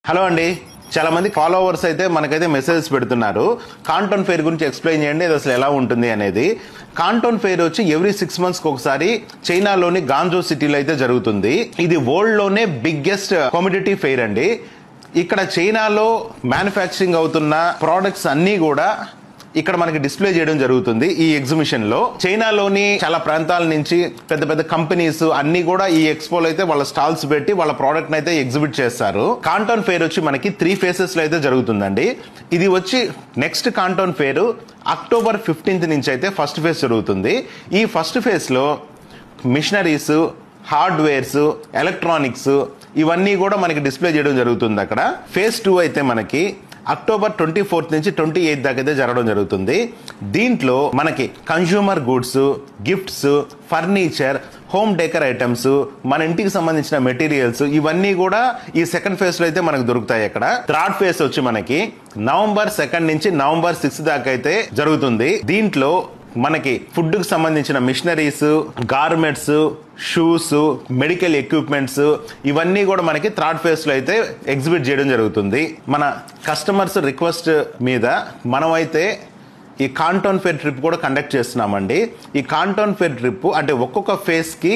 Hello అండి, చాలా మంది ఫాలోవర్స్ అయితే మనకైతే మెసేజెస్ పెడుతున్నారు. కాంటోన్ ఫెయిర్ గురించి ఎక్స్ప్లెయిన్ చేయండి, అది అసలు ఎలా ఉంటుంది అనేది. కాంటోన్ ఫెయిర్ వచ్చి ఎవ్రీ 6 months ఒకసారి చైనాలోని గాంజో సిటీలో అయితే జరుగుతుంది. ఇది వరల్డ్ లోనే బిగ్గెస్ట్ కమోడిటీ ఫెయిర్ అండి. ఇక్కడ చైనాలో మ్యానుఫ్యాక్చరింగ్ అవుతున్న ప్రోడక్ట్స్ అన్ని కూడా ఇక్కడ మనకి డిస్ప్లే చేయడం జరుగుతుంది. ఈ ఎగ్జిబిషన్ లో చైనాలోని చాలా ప్రాంతాల నుంచి పెద్ద పెద్ద కంపెనీస్ అన్ని కూడా ఈ ఎక్స్పోలో అయితే వాళ్ళ స్టాల్స్ పెట్టి వాళ్ళ ప్రోడక్ట్ అయితే ఎగ్జిబిట్ చేస్తారు. కాంటోన్ ఫెయిర్ వచ్చి మనకి 3 phases లో అయితే జరుగుతుందండి. ఇది వచ్చి నెక్స్ట్ కాంటోన్ ఫెయిర్ అక్టోబర్ 15th నుంచి అయితే ఫస్ట్ ఫేజ్ జరుగుతుంది. ఈ ఫస్ట్ ఫేజ్ లో మిషనరీస్, హార్డ్వేర్స్, ఎలక్ట్రానిక్స్ ఇవన్నీ కూడా మనకి డిస్ప్లే చేయడం జరుగుతుంది. అక్కడ ఫేజ్ 2 అయితే మనకి అక్టోబర్ 24th నుంచి 28th దాకా అయితే జరగడం జరుగుతుంది. దీంట్లో మనకి consumer goods, gifts, furniture, home decor items, మన ఇంటికి సంబంధించిన మెటీరియల్స్ ఇవన్నీ కూడా ఈ సెకండ్ ఫేజ్ లో అయితే మనకు దొరుకుతాయి. అక్కడ థర్డ్ ఫేజ్ వచ్చి మనకి నవంబర్ 2 నుంచి నవంబర్ 6 దాకా అయితే జరుగుతుంది. దీంట్లో మనకి ఫుడ్ కు సంబంధించిన machineries, garments, shoes, medical equipments ఇవన్నీ కూడా మనకి థర్డ్ ఫేజ్ లో అయితే ఎగ్జిబిట్ చేయడం జరుగుతుంది. మన కస్టమర్స్ రిక్వెస్ట్ మీద మనమైతే ఈ కాంటోన్ ఫెయిర్ ట్రిప్ కూడా కండక్ట్ చేస్తున్నామండి. ఈ కాంటోన్ ఫెయిర్ ట్రిప్ అంటే ఒక్కొక్క ఫేజ్ కి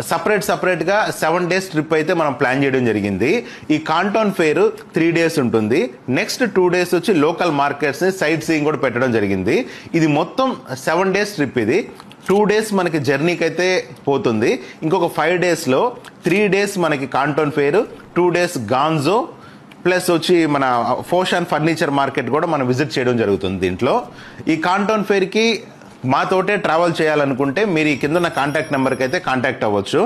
సపరేట్ గా 7 days ట్రిప్ అయితే మనం ప్లాన్ చేయడం జరిగింది. ఈ కాంటోన్ ఫెయిర్ 3 days ఉంటుంది. నెక్స్ట్ 2 days వచ్చి లోకల్ మార్కెట్స్ ని సైట్ సీయింగ్ కూడా పెట్టడం జరిగింది. ఇది మొత్తం 7 days ట్రిప్. ఇది 2 days మనకి జర్నీకి అయితే పోతుంది. ఇంకొక 5 days లో 3 days మనకి కాంటోన్ ఫెయిర్, 2 days గాంజో ప్లస్ వచ్చి మన ఫోషన్ ఫర్నిచర్ మార్కెట్ కూడా మనం విజిట్ చేయడం జరుగుతుంది. దీంట్లో ఈ కాంటోన్ ఫెయిర్ కి మాతోటే ట్రావెల్ చేయాలనుకుంటే మీరు ఈ కింద నా కాంటాక్ట్ నెంబర్కి అయితే కాంటాక్ట్ అవ్వచ్చు.